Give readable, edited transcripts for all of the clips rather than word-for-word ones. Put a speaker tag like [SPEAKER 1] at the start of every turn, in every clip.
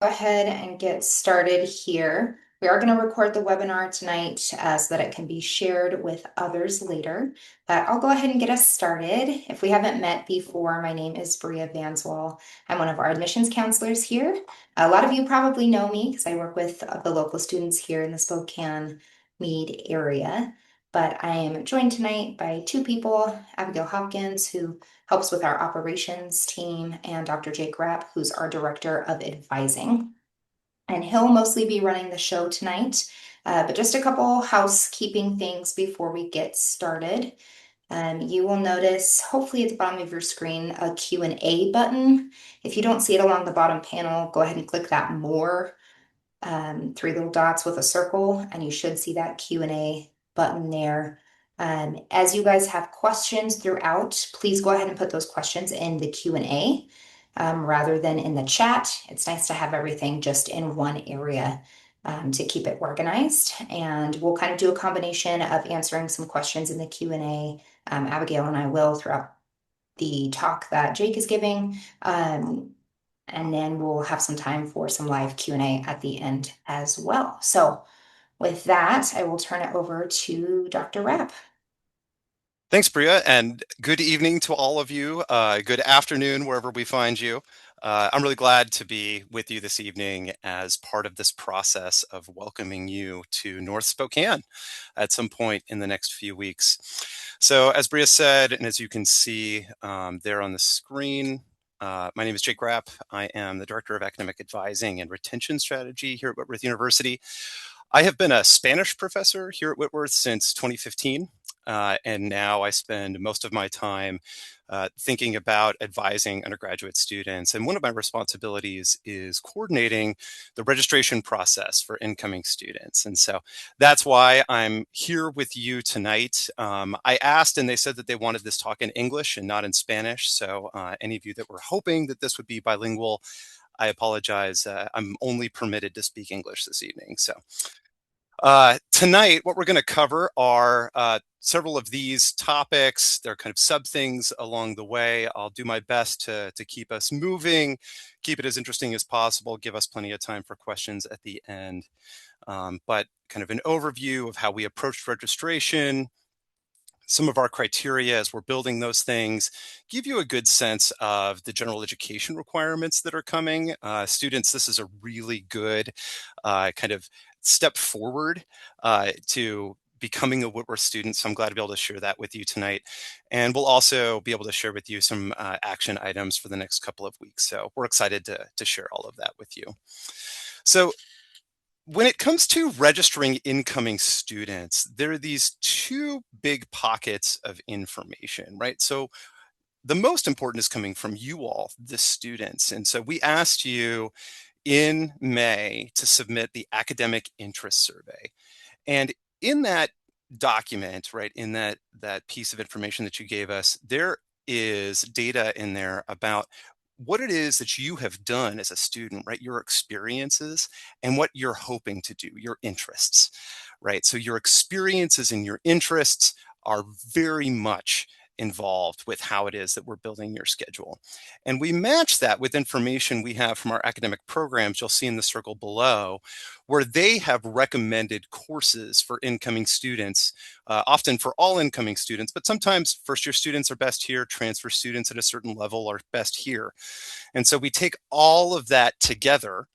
[SPEAKER 1] go ahead and get started here. We are going to record the webinar tonight so that it can be shared with others later. But I'll go ahead and get us started. If we haven't met before, my name is Bria Vanswell. I'm one of our admissions counselors here. A lot of you probably know me because I work with the local students here in the Spokane-Meade area. But I am joined tonight by two people, Abigail Hopkins, who helps with our operations team, and Dr. Jake Rapp, who's our director of advising. And he'll mostly be running the show tonight. But just a couple housekeeping things before we get started. You will notice, hopefully at the bottom of your screen, a Q&A button. If you don't see it along the bottom panel, go ahead and click that more, three little dots with a circle, and you should see that Q&A button there. As you guys have questions throughout, please go ahead and put those questions in the Q&A rather than in the chat. It's nice to have everything just in one area to keep it organized. And we'll kind of do a combination of answering some questions in the Q&A. Abigail and I will throughout the talk that Jake is giving. And then we'll have some time for some live Q&A at the end as well. So with that, I will turn it over to Dr. Rapp.
[SPEAKER 2] Thanks, Bria, and good evening to all of you. Good afternoon, wherever we find you. I'm really glad to be with you this evening as part of this process of welcoming you to North Spokane at some point in the next few weeks. So as Bria said, and as you can see there on the screen, my name is Jake Rapp. I am the Director of Academic Advising and Retention Strategy here at Whitworth University. I have been a Spanish professor here at Whitworth since 2015. And now I spend most of my time thinking about advising undergraduate students. And one of my responsibilities is coordinating the registration process for incoming students. And so that's why I'm here with you tonight. I asked and they said that they wanted this talk in English and not in Spanish. So any of you that were hoping that this would be bilingual, I apologize. I'm only permitted to speak English this evening. So tonight, what we're going to cover are several of these topics. They're kind of sub things along the way. I'll do my best to keep us moving, keep it as interesting as possible, give us plenty of time for questions at the end. But kind of an overview of how we approached registration, some of our criteria as we're building those things, give you a good sense of the general education requirements that are coming. Students, this is a really good kind of step forward to becoming a Whitworth student. So I'm glad to be able to share that with you tonight. And we'll also be able to share with you some action items for the next couple of weeks. So we're excited to share all of that with you. So when it comes to registering incoming students, there are these two big pockets of information, right? So the most important is coming from you all, the students. And so we asked you in May to submit the academic interest survey. And in that document, right, in that piece of information that you gave us, there is data in there about what it is that you have done as a student, right? Your experiences and what you're hoping to do, your interests, right? So your experiences and your interests are very much involved with how it is that we're building your schedule. And we match that with information we have from our academic programs, you'll see in the circle below, where they have recommended courses for incoming students, often for all incoming students, but sometimes first-year students are best here, transfer students at a certain level are best here. And so we take all of that together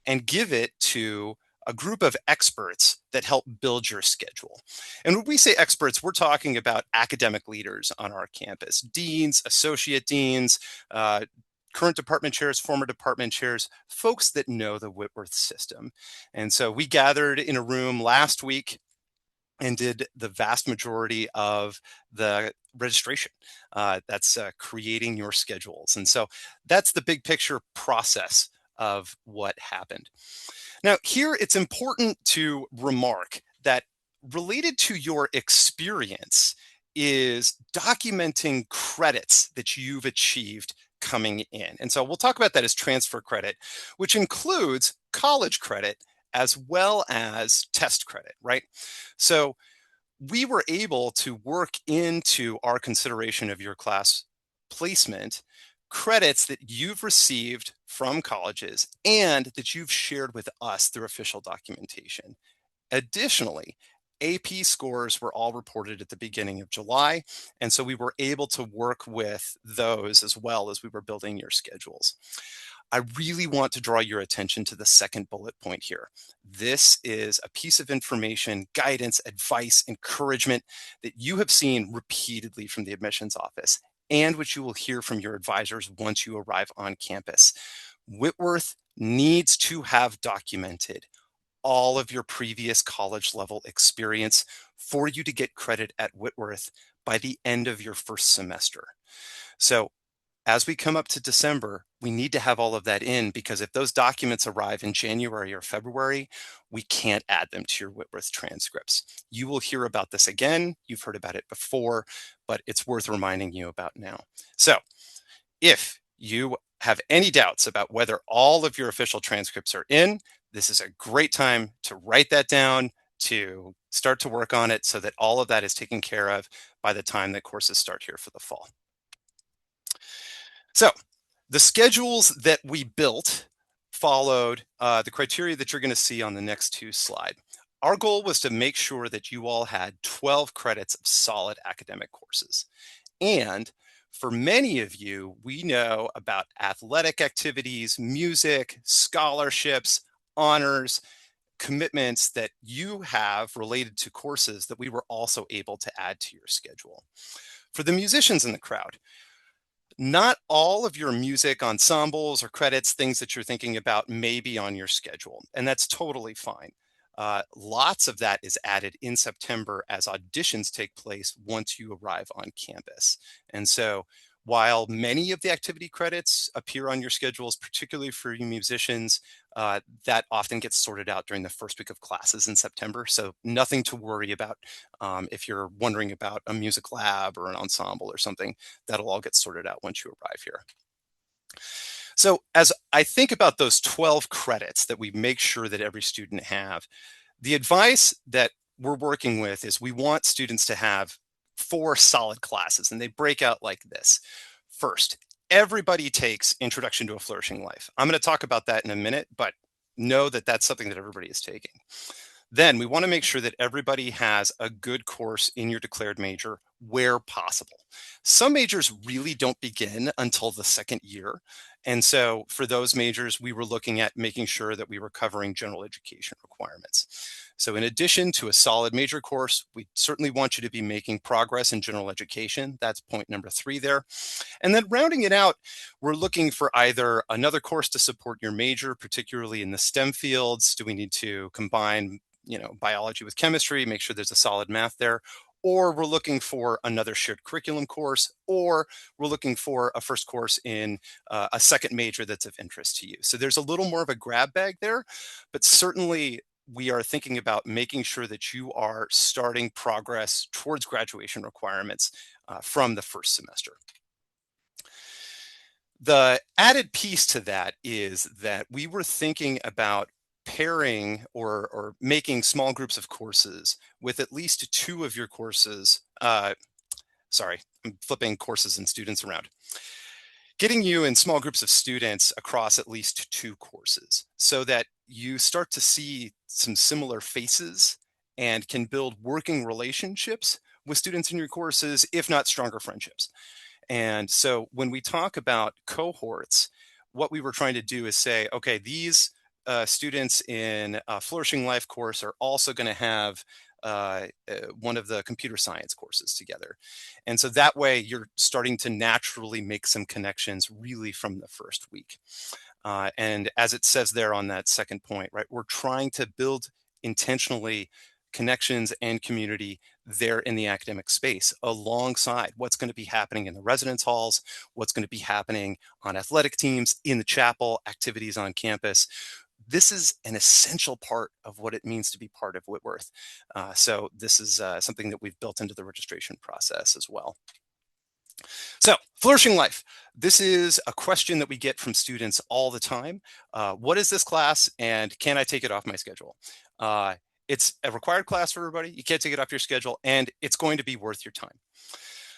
[SPEAKER 2] and give it to a group of experts that help build your schedule. And when we say experts, we're talking about academic leaders on our campus, deans, associate deans, current department chairs, former department chairs, folks that know the Whitworth system. And so we gathered in a room last week and did the vast majority of the registration. That's creating your schedules. And so that's the big picture process of what happened. Now, here it's important to remark that related to your experience is documenting credits that you've achieved coming in. And so we'll talk about that as transfer credit, which includes college credit as well as test credit, right? So we were able to work into our consideration of your class placement credits that you've received from colleges and that you've shared with us through official documentation. Additionally, AP scores were all reported at the beginning of July, and so we were able to work with those as well as we were building your schedules. I really want to draw your attention to the second bullet point here. This is a piece of information, guidance, advice, encouragement that you have seen repeatedly from the admissions office and which you will hear from your advisors once you arrive on campus. Whitworth needs to have documented all of your previous college level experience for you to get credit at Whitworth by the end of your first semester. So as we come up to December, we need to have all of that in because if those documents arrive in January or February, we can't add them to your Whitworth transcripts. You will hear about this again. You've heard about it before, but it's worth reminding you about now. So if you have any doubts about whether all of your official transcripts are in, this is a great time to write that down, to start to work on it so that all of that is taken care of by the time that courses start here for the fall. So the schedules that we built followed the criteria that you're going to see on the next two slides. Our goal was to make sure that you all had 12 credits of solid academic courses. And for many of you, we know about athletic activities, music, scholarships, honors, commitments that you have related to courses that we were also able to add to your schedule. For the musicians in the crowd, not all of your music ensembles or credits, things that you're thinking about may be on your schedule, and that's totally fine. Lots of that is added in September as auditions take place once you arrive on campus. And so while many of the activity credits appear on your schedules, particularly for you musicians, that often gets sorted out during the first week of classes in September. So nothing to worry about if you're wondering about a music lab or an ensemble or something, that'll all get sorted out once you arrive here. So as I think about those 12 credits that we make sure that every student have, the advice that we're working with is we want students to have 4 solid classes, and they break out like this. First, everybody takes Introduction to a Flourishing Life. I'm going to talk about that in a minute, but know that that's something that everybody is taking. Then we want to make sure that everybody has a good course in your declared major where possible. Some majors really don't begin until the second year. And so for those majors, we were looking at making sure that we were covering general education requirements. So in addition to a solid major course, we certainly want you to be making progress in general education. That's point number 3 there. And then rounding it out, we're looking for either another course to support your major, particularly in the STEM fields. Do we need to combine biology with chemistry, make sure there's a solid math there, or we're looking for another shared curriculum course, or we're looking for a first course in a second major that's of interest to you. So there's a little more of a grab bag there, but certainly we are thinking about making sure that you are starting progress towards graduation requirements from the first semester. The added piece to that is that we were thinking about pairing or making small groups of courses with at least 2 of your courses. Sorry, I'm flipping courses and students around. Getting you in small groups of students across at least 2 courses so that you start to see some similar faces and can build working relationships with students in your courses, if not stronger friendships. And so when we talk about cohorts, what we were trying to do is say, okay, these students in a Flourishing Life course are also going to have one of the computer science courses together. And so that way you're starting to naturally make some connections really from the first week. And as it says there on that second point, right, we're trying to build intentionally connections and community there in the academic space alongside what's going to be happening in the residence halls, what's going to be happening on athletic teams, in the chapel, activities on campus. This is an essential part of what it means to be part of Whitworth. So this is something that we've built into the registration process as well. So, Flourishing Life. This is a question that we get from students all the time. What is this class and can I take it off my schedule? It's a required class for everybody. You can't take it off your schedule and it's going to be worth your time.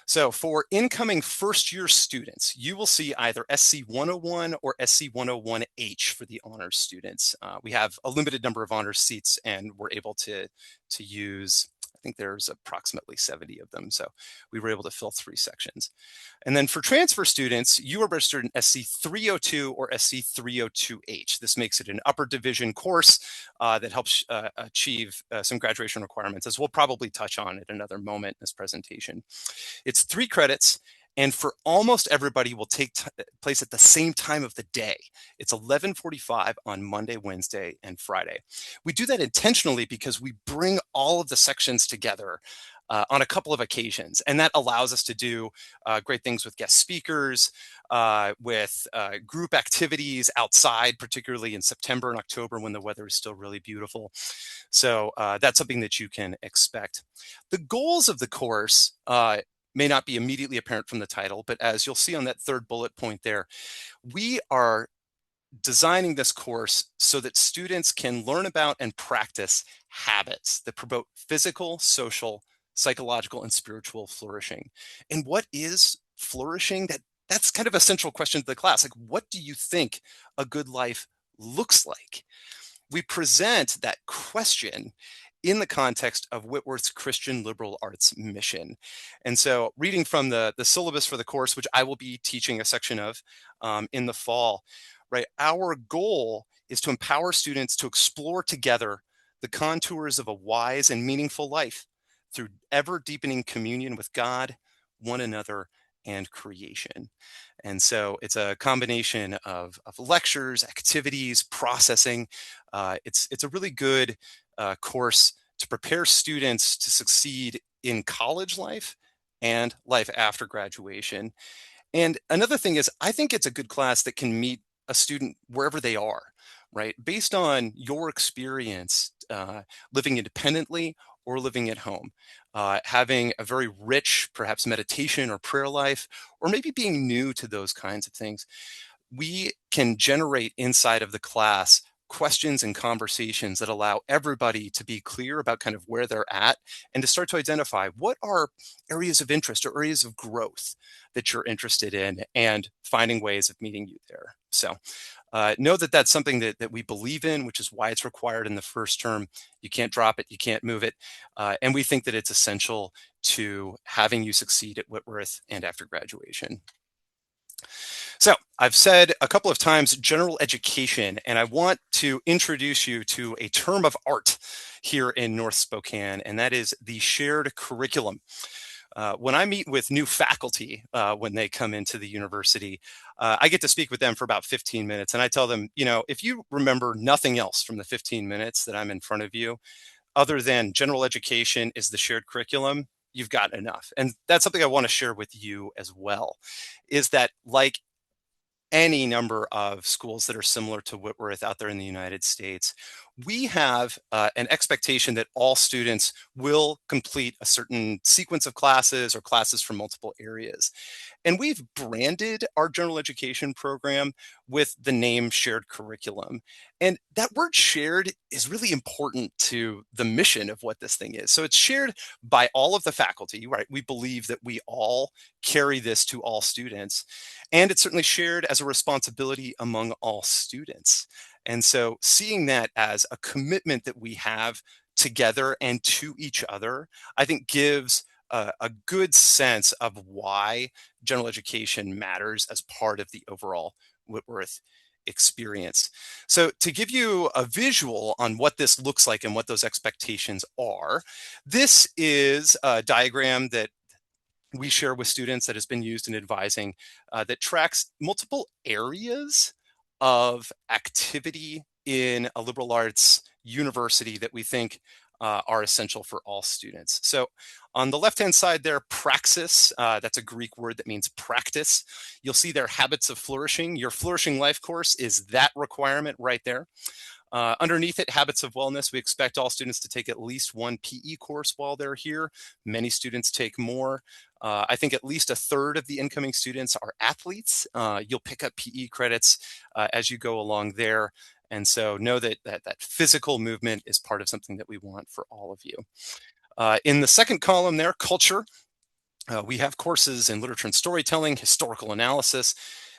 [SPEAKER 2] So for incoming first year students, you will see either SC 101 or SC 101H for the honors students. We have a limited number of honors seats and we're able to use, I think there's approximately 70 of them. So we were able to fill 3 sections. And then for transfer students, you are registered in SC 302 or SC 302H. This makes it an upper division course that helps achieve some graduation requirements, as we'll probably touch on at another moment in this presentation. It's 3 credits, and for almost everybody will take place at the same time of the day. It's 11:45 on Monday, Wednesday, and Friday. We do that intentionally because we bring all of the sections together on a couple of occasions, and that allows us to do great things with guest speakers, with group activities outside, particularly in September and October when the weather is still really beautiful. So that's something that you can expect. The goals of the course may not be immediately apparent from the title, but as you'll see on that 3rd bullet point there, we are designing this course so that students can learn about and practice habits that promote physical, social, psychological, and spiritual flourishing. And what is flourishing? That's kind of a central question to the class. Like, what do you think a good life looks like? We present that question in the context of Whitworth's Christian liberal arts mission. And so reading from the syllabus for the course, which I will be teaching a section of in the fall, right? Our goal is to empower students to explore together the contours of a wise and meaningful life through ever deepening communion with God, one another, and creation. And so it's a combination of lectures, activities, processing. It's a really good course to prepare students to succeed in college life and life after graduation. And another thing is, I think it's a good class that can meet a student wherever they are, right? Based on your experience living independently or living at home, having a very rich, perhaps meditation or prayer life, or maybe being new to those kinds of things, we can generate inside of the class questions and conversations that allow everybody to be clear about kind of where they're at and to start to identify what are areas of interest or areas of growth that you're interested in and finding ways of meeting you there. So know that that's something that we believe in, which is why it's required in the first term. You can't drop it, you can't move it. And we think that it's essential to having you succeed at Whitworth and after graduation. So I've said a couple of times general education, and I want to introduce you to a term of art here in North Spokane, and that is the shared curriculum. When I meet with new faculty when they come into the university, I get to speak with them for about 15 minutes, and I tell them, you know, if you remember nothing else from the 15 minutes that I'm in front of you, other than general education is the shared curriculum, you've got enough. And that's something I want to share with you as well, is that like any number of schools that are similar to Whitworth out there in the United States, we have an expectation that all students will complete a certain sequence of classes or classes from multiple areas. And we've branded our general education program with the name shared curriculum. And that word shared is really important to the mission of what this thing is. So it's shared by all of the faculty, right? We believe that we all carry this to all students. And it's certainly shared as a responsibility among all students. And so seeing that as a commitment that we have together and to each other, I think gives a good sense of why general education matters as part of the overall Whitworth experience. So to give you a visual on what this looks like and what those expectations are, this is a diagram that we share with students that has been used in advising that tracks multiple areas of activity in a liberal arts university that we think are essential for all students. So on the left-hand side there, praxis, that's a Greek word that means practice. You'll see there habits of flourishing. Your Flourishing Life course is that requirement right there. Underneath it, habits of wellness, we expect all students to take at least one PE course while they're here. Many students take more. I think at least a third of the incoming students are athletes. You'll pick up PE credits as you go along there. And so know that physical movement is part of something that we want for all of you. In the second column there, culture. We have courses in literature and storytelling, historical analysis,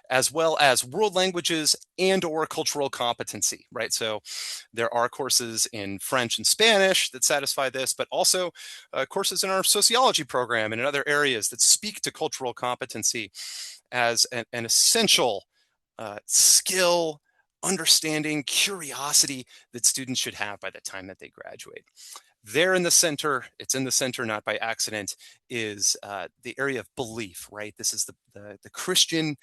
[SPEAKER 2] as well as world languages and or cultural competency, right? So there are courses in French and Spanish that satisfy this, but also courses in our sociology program and in other areas that speak to cultural competency as an essential skill, understanding, curiosity that students should have by the time that they graduate. There in the center, it's in the center not by accident, is the area of belief, right? This is the Christian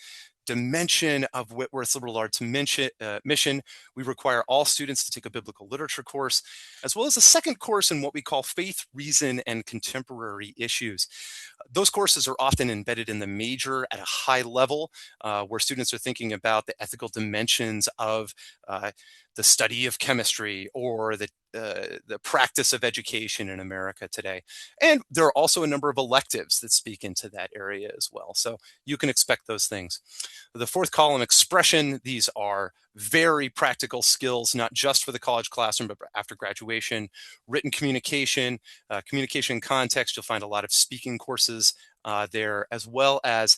[SPEAKER 2] dimension of Whitworth's liberal arts mission. We require all students to take a biblical literature course, as well as a second course in what we call faith, reason, and contemporary issues. Those courses are often embedded in the major at a high level, where students are thinking about the ethical dimensions of the study of chemistry or the practice of education in America today. And there are also a number of electives that speak into that area as well. So you can expect those things. The fourth column, expression, these are very practical skills, not just for the college classroom, but after graduation. Written communication, communication context, you'll find a lot of speaking courses there, as well as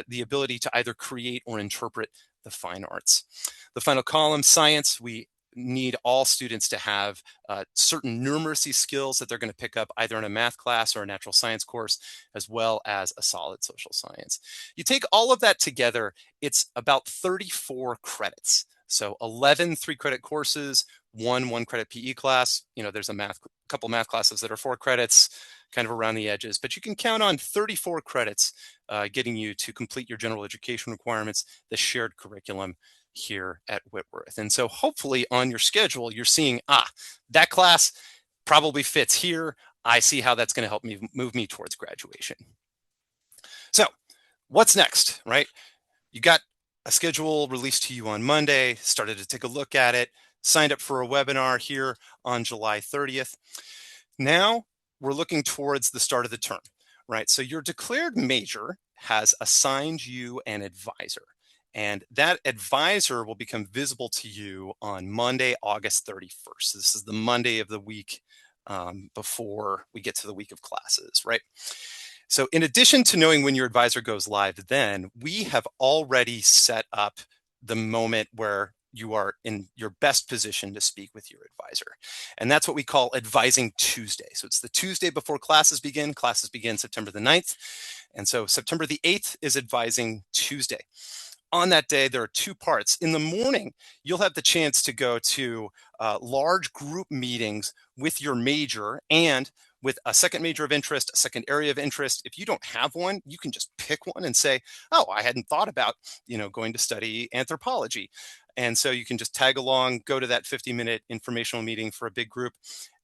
[SPEAKER 2] the ability to either create or interpret the fine arts. The final column, science, we need all students to have certain numeracy skills that they're going to pick up either in a math class or a natural science course, as well as a solid social science. You take all of that together, it's about 34 credits. So 11 3-credit courses, one credit PE class. There's a couple math classes that are 4 credits, kind of around the edges, but you can count on 34 credits getting you to complete your general education requirements, the shared curriculum here at Whitworth. And so hopefully on your schedule, you're seeing, that class probably fits here. I see how that's going to help me move me towards graduation. So what's next, right? You got a schedule released to you on Monday, started to take a look at it, signed up for a webinar here on July 30th. Now we're looking towards the start of the term, right? So your declared major has assigned you an advisor, and that advisor will become visible to you on Monday, August 31st. This is the Monday of the week before we get to the week of classes, right? So in addition to knowing when your advisor goes live, then we have already set up the moment where you are in your best position to speak with your advisor. And that's what we call Advising Tuesday. So it's the Tuesday before classes begin. Classes begin September the 9th. And so September the 8th is Advising Tuesday. On that day, there are 2 parts. In the morning, you'll have the chance to go to large group meetings with your major and with a second major of interest, a second area of interest. If you don't have one, you can just pick one and say, oh, I hadn't thought about, going to study anthropology. And so you can just tag along, go to that 50-minute informational meeting for a big group.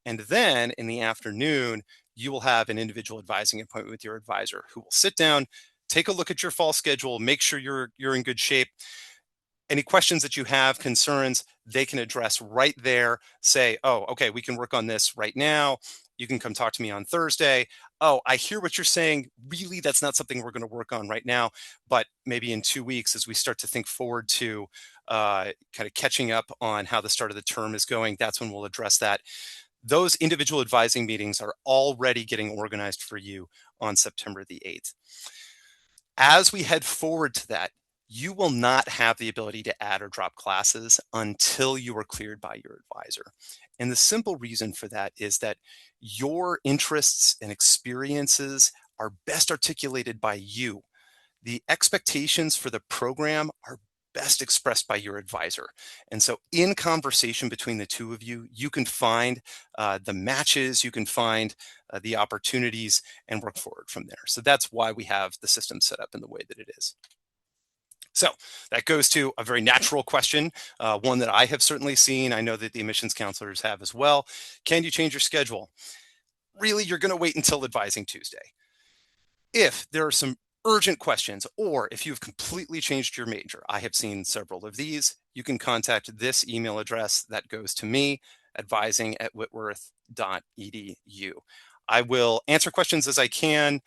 [SPEAKER 2] And then in the afternoon, you will have an individual advising appointment with your advisor who will sit down, take a look at your fall schedule, make sure you're in good shape. Any questions that you have, concerns, they can address right there. Say, oh, okay, we can work on this right now. You can come talk to me on Thursday. Oh, I hear what you're saying. Really, that's not something we're going to work on right now, but maybe in 2 weeks, as we start to think forward to kind of catching up on how the start of the term is going, that's when we'll address that. Those individual advising meetings are already getting organized for you on September the 8th. As we head forward to that, you will not have the ability to add or drop classes until you are cleared by your advisor. And the simple reason for that is that your interests and experiences are best articulated by you. The expectations for the program are best expressed by your advisor. And so in conversation between the two of you, you can find the matches, you can find the opportunities and work forward from there. So that's why we have the system set up in the way that it is. So that goes to a very natural question, one that I have certainly seen. I know that the admissions counselors have as well. Can you change your schedule? Really, you're going to wait until Advising Tuesday. If there are some urgent questions, or if you've completely changed your major, I have seen several of these, you can contact this email address that goes to me, advising@whitworth.edu. I will answer questions as I can.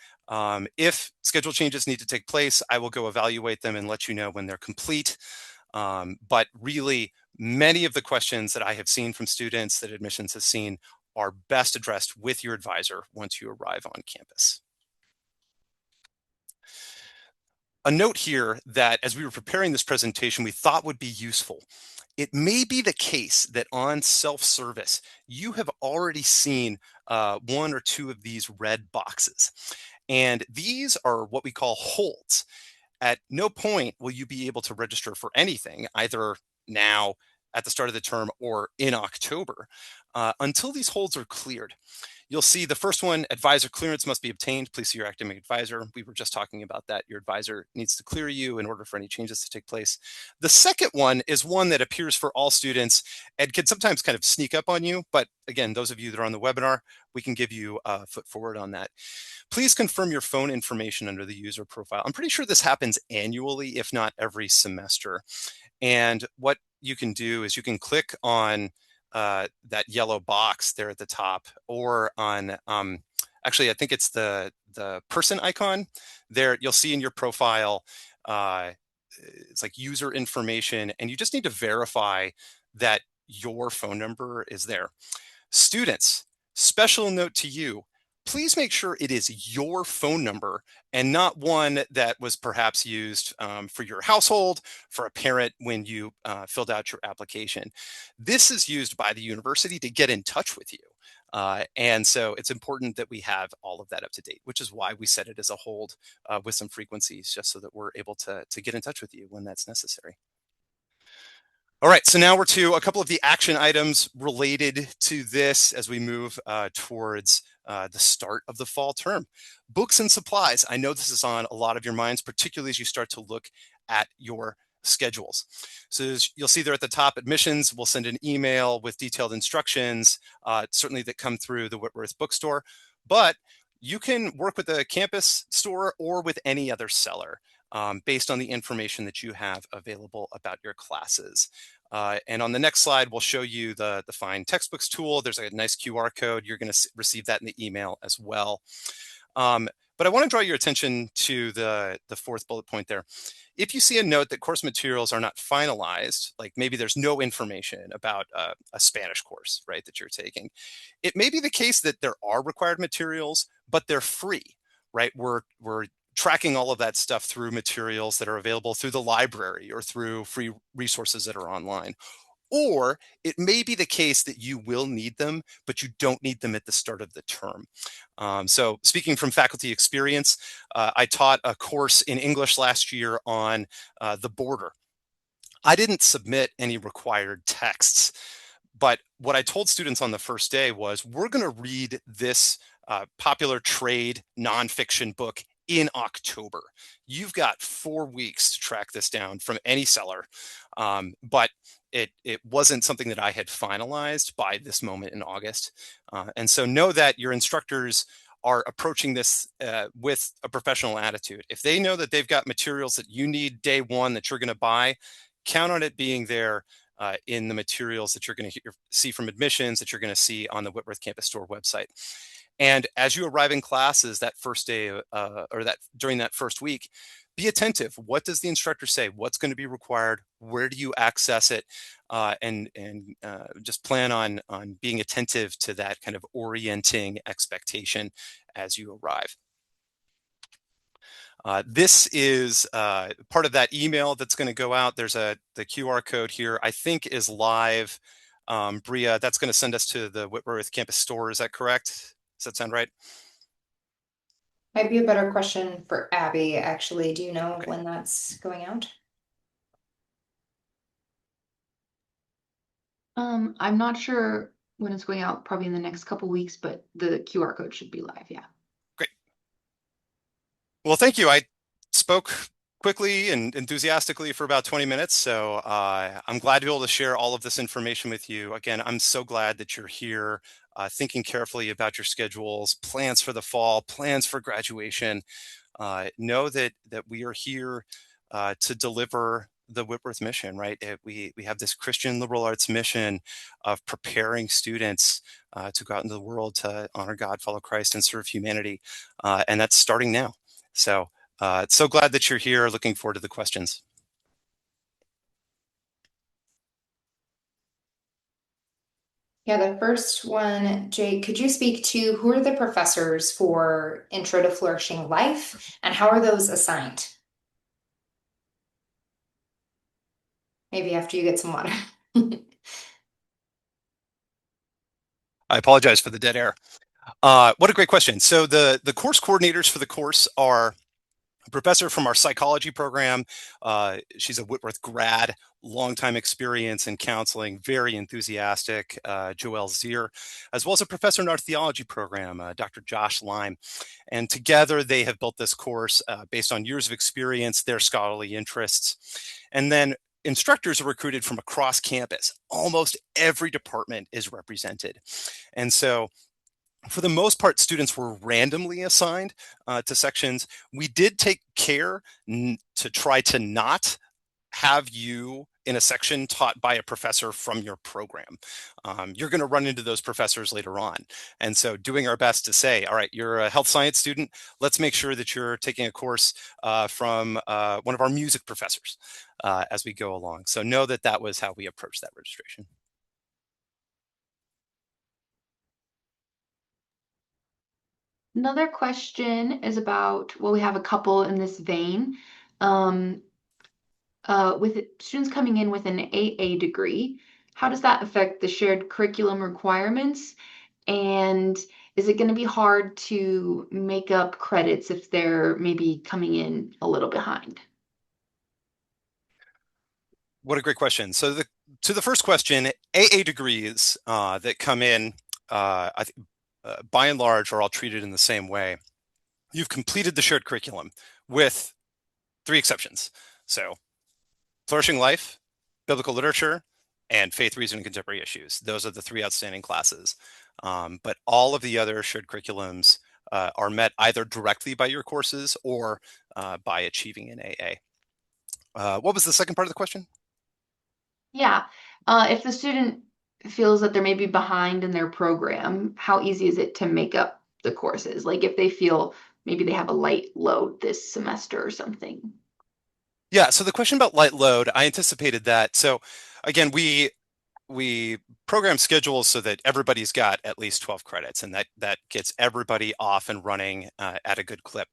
[SPEAKER 2] If schedule changes need to take place, I will go evaluate them and let you know when they're complete. But really, many of the questions that I have seen from students that admissions has seen are best addressed with your advisor once you arrive on campus. A note here that as we were preparing this presentation, we thought would be useful. It may be the case that on self-service, you have already seen one or two of these red boxes. And these are what we call holds. At no point will you be able to register for anything, either now at the start of the term or in October, until these holds are cleared. You'll see the first one, advisor clearance must be obtained. Please see your academic advisor. We were just talking about that. Your advisor needs to clear you in order for any changes to take place. The second one is one that appears for all students and can sometimes kind of sneak up on you. But again, those of you that are on the webinar, we can give you a foot forward on that. Please confirm your phone information under the user profile. I'm pretty sure this happens annually, if not every semester. And what you can do is you can click on that yellow box there at the top, or on actually I think it's the person icon there. You'll see in your profile it's like user information, and you just need to verify that your phone number is there. Students, special note to you, please make sure it is your phone number and not one that was perhaps used for your household, for a parent when you filled out your application. This is used by the university to get in touch with you. And so it's important that we have all of that up to date, which is why we set it as a hold with some frequencies, just so that we're able to get in touch with you when that's necessary. All right, so now we're to a couple of the action items related to this as we move towards the start of the fall term. Books and supplies. I know this is on a lot of your minds, particularly as you start to look at your schedules. So as you'll see there at the top, admissions will send an email with detailed instructions, certainly that come through the Whitworth bookstore, but you can work with the campus store or with any other seller. Based on the information that you have available about your classes. And on the next slide, we'll show you the Find Textbooks tool. There's a nice QR code. You're going to receive that in the email as well. But I want to draw your attention to the fourth bullet point there. If you see a note that course materials are not finalized, like maybe there's no information about a Spanish course, right, that you're taking, it may be the case that there are required materials, but they're free, right? We're tracking all of that stuff through materials that are available through the library or through free resources that are online. Or it may be the case that you will need them, but you don't need them at the start of the term. So speaking from faculty experience, I taught a course in English last year on the border. I didn't submit any required texts, but what I told students on the first day was, we're going to read this popular trade nonfiction book in October. You've got 4 weeks to track this down from any seller, but it wasn't something that I had finalized by this moment in August. And so know that your instructors are approaching this with a professional attitude. If they know that they've got materials that you need day one that you're going to buy, count on it being there in the materials that you're going to see from admissions, that you're going to see on the Whitworth Campus Store website. And as you arrive in classes that first day or that during that first week, be attentive. What does the instructor say? What's going to be required? Where do you access it? And just plan on being attentive to that kind of orienting expectation as you arrive. This is part of that email that's going to go out. There's the QR code here, I think is live. Bria, that's going to send us to the Whitworth Campus Store. Is that correct? Does that sound right?
[SPEAKER 1] Might be a better question for Abby, actually. Do you know
[SPEAKER 2] Okay.
[SPEAKER 1] when that's going out?
[SPEAKER 3] I'm not sure when it's going out, probably in the next couple weeks, but the QR code should be live, yeah.
[SPEAKER 2] Great. Well, thank you. I spoke quickly and enthusiastically for about 20 minutes, so I'm glad to be able to share all of this information with you. Again, I'm so glad that you're here, thinking carefully about your schedules, plans for the fall, plans for graduation. Know that we are here to deliver the Whitworth mission, right? We have this Christian liberal arts mission of preparing students to go out into the world to honor God, follow Christ, and serve humanity. And that's starting now. So so glad that you're here. Looking forward to the questions.
[SPEAKER 1] Yeah, the first one, Jake, could you speak to who are the professors for Intro to Flourishing Life and how are those assigned? maybe after you get some water.
[SPEAKER 2] I apologize for the dead air. What a great question. So the course coordinators for the course are a professor from our psychology program. She's a Whitworth grad, longtime experience in counseling, very enthusiastic, Joelle Zier, as well as a professor in our theology program, Dr. Josh Lime. And together they have built this course based on years of experience, their scholarly interests. And then instructors are recruited from across campus. Almost every department is represented. And so for the most part, students were randomly assigned to sections. We did take care to try to not have you in a section taught by a professor from your program. You're going to run into those professors later on. And so doing our best to say, all right, you're a health science student. Let's make sure that you're taking a course from one of our music professors as we go along. So know that that was how we approached that registration.
[SPEAKER 3] Another question is about, well, we have a couple in this vein. With students coming in with an AA degree, how does that affect the shared curriculum requirements? And is it going to be hard to make up credits if they're maybe coming in a little behind?
[SPEAKER 2] What a great question. So to the first question, AA degrees that come in, by and large, are all treated in the same way. You've completed the shared curriculum with 3 exceptions. So Flourishing Life, Biblical Literature, and Faith, Reason, and Contemporary Issues. Those are the 3 outstanding classes. But all of the other shared curriculums are met either directly by your courses or by achieving an AA. What was the second part of the question?
[SPEAKER 3] Yeah. If the student feels that they're maybe behind in their program, how easy is it to make up the courses? Like if they feel maybe they have a light load this semester or something.
[SPEAKER 2] Yeah, so the question about light load, I anticipated that. So again, we program schedules so that everybody's got at least 12 credits, and that gets everybody off and running at a good clip.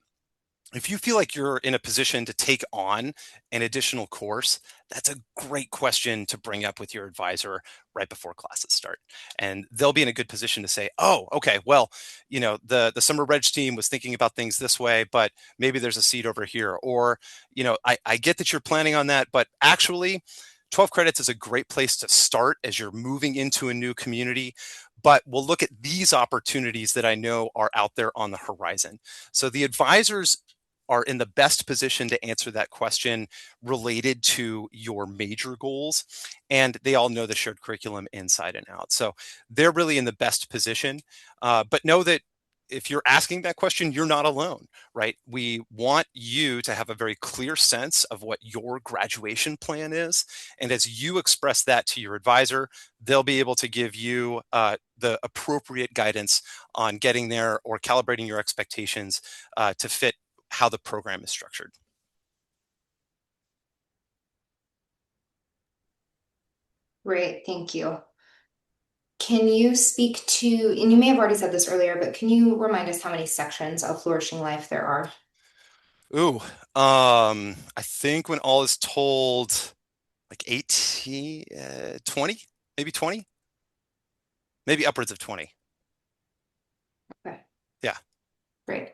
[SPEAKER 2] If you feel like you're in a position to take on an additional course, that's a great question to bring up with your advisor right before classes start. And they'll be in a good position to say, oh, okay, well, the summer reg team was thinking about things this way, but maybe there's a seat over here. Or, I get that you're planning on that, but actually 12 credits is a great place to start as you're moving into a new community. But we'll look at these opportunities that I know are out there on the horizon. So the advisors are in the best position to answer that question related to your major goals. And they all know the shared curriculum inside and out. So they're really in the best position. But know that if you're asking that question, you're not alone, right? We want you to have a very clear sense of what your graduation plan is. And as you express that to your advisor, they'll be able to give you the appropriate guidance on getting there or calibrating your expectations to fit how the program is structured.
[SPEAKER 1] Great, thank you. Can you speak to, and you may have already said this earlier, but can you remind us how many sections of Flourishing Life there are?
[SPEAKER 2] Ooh, I think when all is told, like 18, 20, maybe 20, maybe upwards of 20.
[SPEAKER 1] Okay.
[SPEAKER 2] Yeah.
[SPEAKER 1] Great.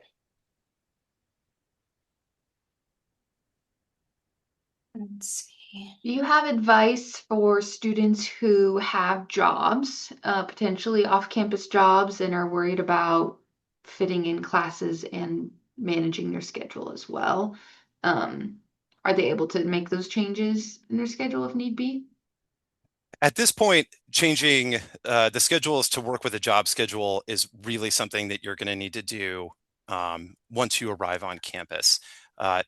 [SPEAKER 1] Let's see.
[SPEAKER 3] Do you have advice for students who have jobs, potentially off-campus jobs, and are worried about fitting in classes and managing their schedule as well? Are they able to make those changes in their schedule if need be?
[SPEAKER 2] At this point, changing the schedules to work with a job schedule is really something that you're going to need to do once you arrive on campus.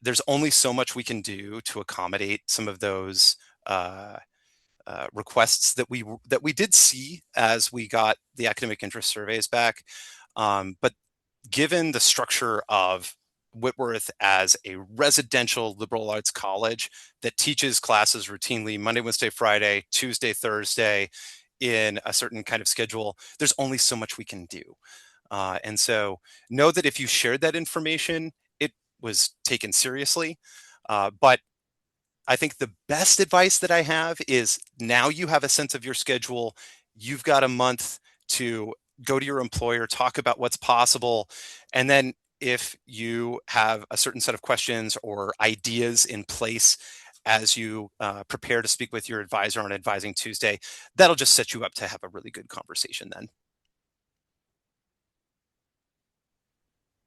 [SPEAKER 2] There's only so much we can do to accommodate some of those requests that we did see as we got the academic interest surveys back. But given the structure of Whitworth as a residential liberal arts college that teaches classes routinely Monday, Wednesday, Friday, Tuesday, Thursday in a certain kind of schedule, there's only so much we can do. And so know that if you shared that information, it was taken seriously. But I think the best advice that I have is now you have a sense of your schedule. You've got a month to go to your employer, talk about what's possible. And then if you have a certain set of questions or ideas in place as you prepare to speak with your advisor on Advising Tuesday, that'll just set you up to have a really good conversation then.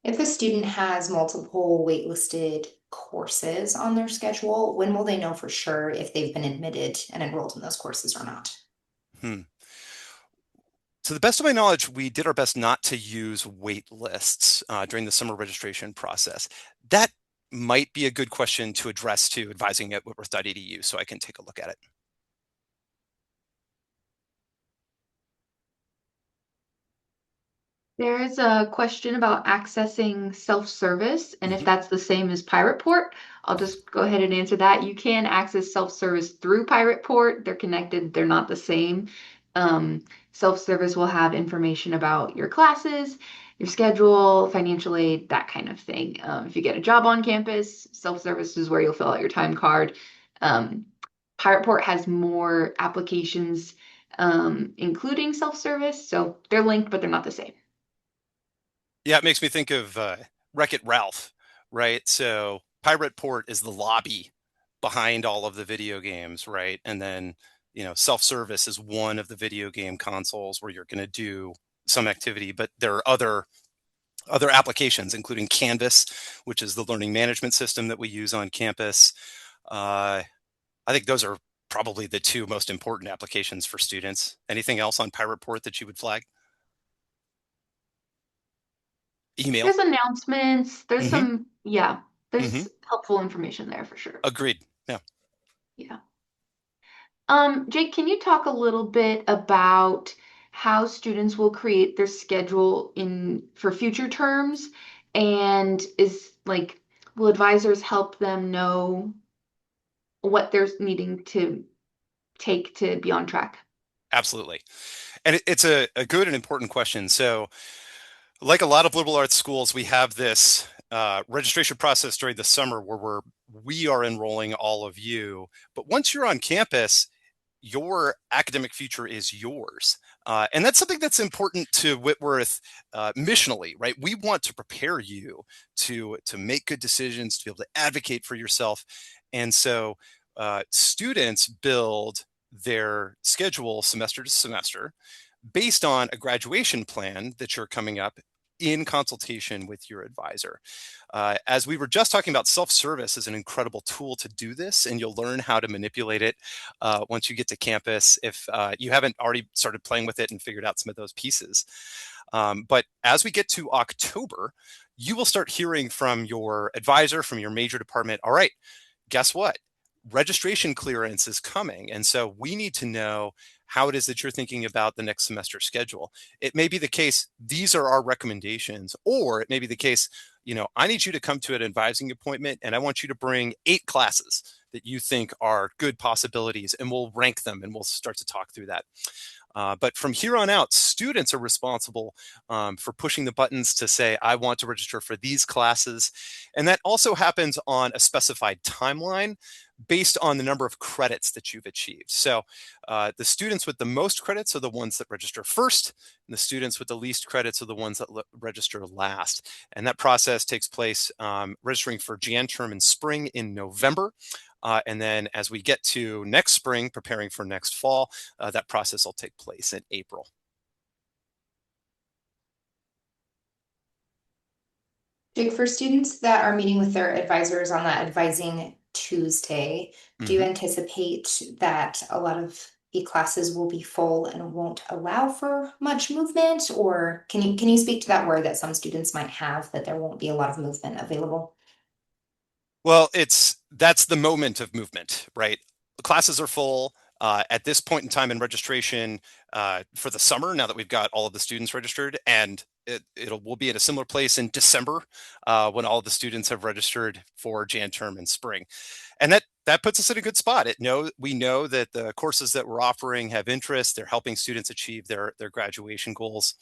[SPEAKER 1] If a student has multiple waitlisted courses on their schedule, when will they know for sure if they've been admitted and enrolled in those courses or not?
[SPEAKER 2] Hmm. To the best of my knowledge, we did our best not to use wait lists during the summer registration process. That might be a good question to address to advising at whitworth.edu, so I can take a look at it.
[SPEAKER 3] There is a question about accessing self-service and if
[SPEAKER 2] Mhm.
[SPEAKER 3] that's the same as Pirate Port. I'll just go ahead and answer that. You can access self-service through Pirate Port. They're connected, they're not the same. Self-service will have information about your classes, your schedule, financial aid, that kind of thing. If you get a job on campus, self-service is where you'll fill out your time card. Um, Pirate Port has more applications, including self-service, so they're linked, but they're not the same.
[SPEAKER 2] Yeah, it makes me think of Wreck-It Ralph, right? So Pirate Port is the lobby behind all of the video games, right? And then, self-service is one of the video game consoles where you're going to do some activity, but there are other applications, including Canvas, which is the learning management system that we use on campus. I think those are probably the two most important applications for students. Anything else on Pirate Port that you would flag? Email.
[SPEAKER 3] There's announcements. There's
[SPEAKER 2] Hmm.
[SPEAKER 3] some, yeah,
[SPEAKER 2] Hmm.
[SPEAKER 3] there's helpful information there for sure.
[SPEAKER 2] Agreed. Yeah.
[SPEAKER 3] Yeah. Jake, can you talk a little bit about how students will create their schedule in for future terms? And will advisors help them know what they're needing to take to be on track?
[SPEAKER 2] Absolutely. And it's a good and important question. So, like a lot of liberal arts schools, we have this registration process during the summer where we are enrolling all of you. But once you're on campus, your academic future is yours. And that's something that's important to Whitworth missionally, right? We want to prepare you to make good decisions, to be able to advocate for yourself. And so students build their schedule semester to semester based on a graduation plan that you're coming up in consultation with your advisor. As we were just talking about, self-service is an incredible tool to do this, and you'll learn how to manipulate it once you get to campus if you haven't already started playing with it and figured out some of those pieces. But as we get to October, you will start hearing from your advisor, from your major department. All right, guess what? Registration clearance is coming. And so we need to know how it is that you're thinking about the next semester schedule. It may be the case, these are our recommendations, or it may be the case, I need you to come to an advising appointment and I want you to bring 8 classes that you think are good possibilities, and we'll rank them and we'll start to talk through that. But from here on out, students are responsible for pushing the buttons to say, I want to register for these classes. And that also happens on a specified timeline based on the number of credits that you've achieved. So the students with the most credits are the ones that register first, and the students with the least credits are the ones that register last. And that process takes place registering for Jan term and spring in November. And then as we get to next spring, preparing for next fall, that process will take place in April.
[SPEAKER 1] Jake, for students that are meeting with their advisors on that Advising Tuesday, do you
[SPEAKER 2] Mhm.
[SPEAKER 1] anticipate that a lot of the classes will be full and won't allow for much movement? Or can you speak to that worry that some students might have that there won't be a lot of movement available?
[SPEAKER 2] Well, that's the moment of movement, right? The classes are full. At this point in time in registration for the summer, now that we've got all of the students registered, and we'll be at a similar place in December when all of the students have registered for Jan term and spring, and that puts us in a good spot. We know that the courses that we're offering have interest. They're helping students achieve their graduation goals.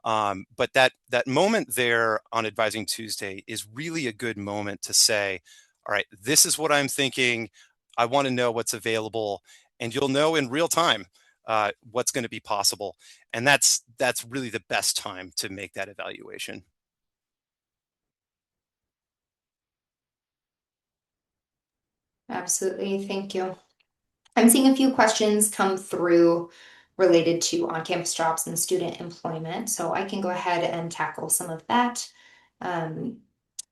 [SPEAKER 2] But that moment there on Advising Tuesday is really a good moment to say, all right, this is what I'm thinking. I want to know what's available, and you'll know in real time what's going to be possible. And that's really the best time to make that evaluation.
[SPEAKER 1] Absolutely. Thank you. I'm seeing a few questions come through related to on-campus jobs and student employment, so I can go ahead and tackle some of that. Um,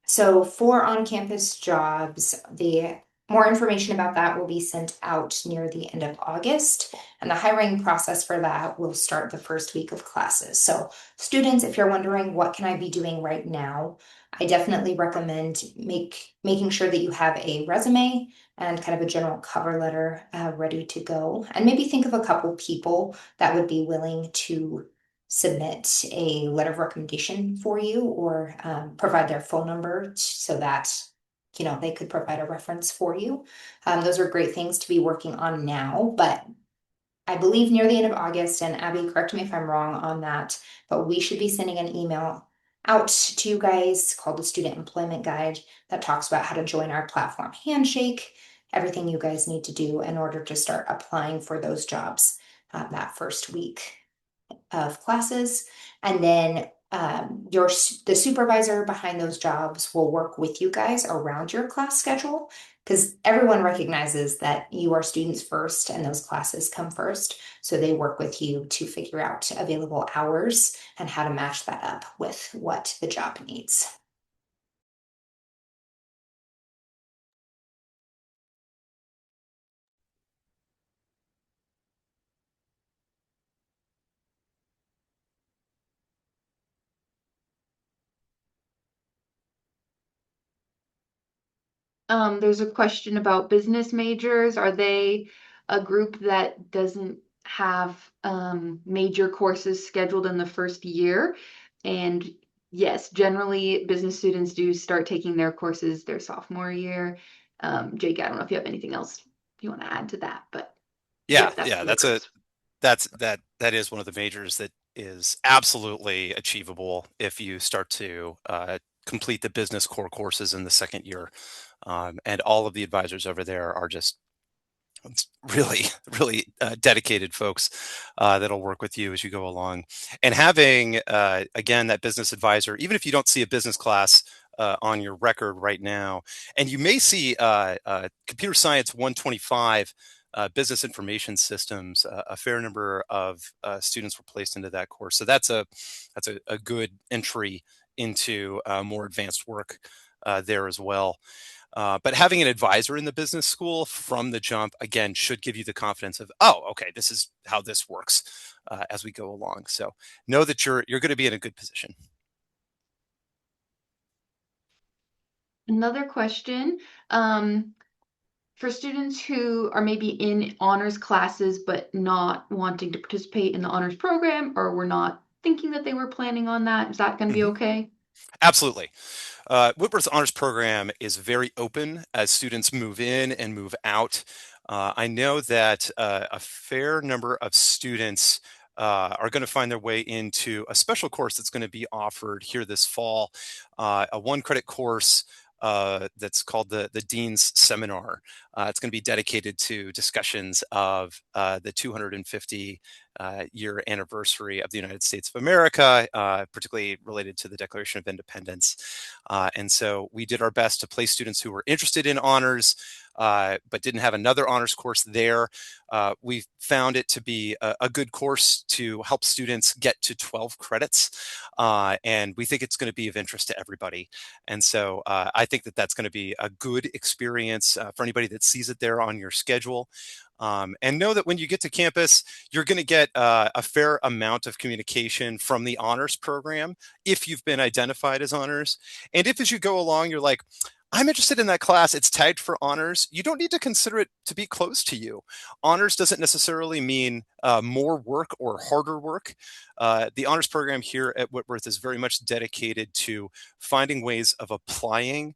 [SPEAKER 1] so for on-campus jobs, the more information about that will be sent out near the end of August, and the hiring process for that will start the first week of classes. So students, if you're wondering what can I be doing right now, I definitely recommend making sure that you have a resume and kind of a general cover letter ready to go. And maybe think of a couple people that would be willing to submit a letter of recommendation for you or provide their phone number so that they could provide a reference for you. Those are great things to be working on now, but I believe near the end of August, and Abby, correct me if I'm wrong on that, but we should be sending an email out to you guys called the Student Employment Guide that talks about how to join our platform Handshake, everything you guys need to do in order to start applying for those jobs that first week of classes. And then the supervisor behind those jobs will work with you guys around your class schedule because everyone recognizes that you are students first and those classes come first. So they work with you to figure out available hours and how to match that up with what the job needs.
[SPEAKER 3] There's a question about business majors. Are they a group that doesn't have major courses scheduled in the first year? And yes, generally business students do start taking their courses their sophomore year. Jake, I don't know if you have anything else you want to add to that, but
[SPEAKER 2] Yeah,
[SPEAKER 3] yes, that's
[SPEAKER 2] yeah,
[SPEAKER 3] one of the groups.
[SPEAKER 2] that is one of the majors that is absolutely achievable if you start to complete the business core courses in the second year. And all of the advisors over there are just really, really dedicated folks that'll work with you as you go along. And having, again, that business advisor, even if you don't see a business class on your record right now, and you may see Computer Science 125, Business Information Systems, a fair number of students were placed into that course. So that's a good entry into more advanced work there as well. But having an advisor in the business school from the jump, again, should give you the confidence of, oh, okay, this is how this works as we go along. So know that you're going to be in a good position.
[SPEAKER 3] Another question, for students who are maybe in honors classes but not wanting to participate in the honors program, or were not thinking that they were planning on that, is that going to be
[SPEAKER 2] Mhm.
[SPEAKER 3] okay?
[SPEAKER 2] Absolutely. Whitworth's honors program is very open as students move in and move out. I know that a fair number of students are going to find their way into a special course that's going to be offered here this fall, a one-credit course that's called the Dean's Seminar. It's going to be dedicated to discussions of the 250 year anniversary of the United States of America, particularly related to the Declaration of Independence. And so we did our best to place students who were interested in honors, but didn't have another honors course there. We found it to be a good course to help students get to 12 credits. And we think it's going to be of interest to everybody. And so I think that that's going to be a good experience for anybody that sees it there on your schedule. And know that when you get to campus, you're going to get a fair amount of communication from the honors program if you've been identified as honors. And if as you go along, you're like, I'm interested in that class, it's tagged for honors, you don't need to consider it to be closed to you. Honors doesn't necessarily mean more work or harder work. The honors program here at Whitworth is very much dedicated to finding ways of applying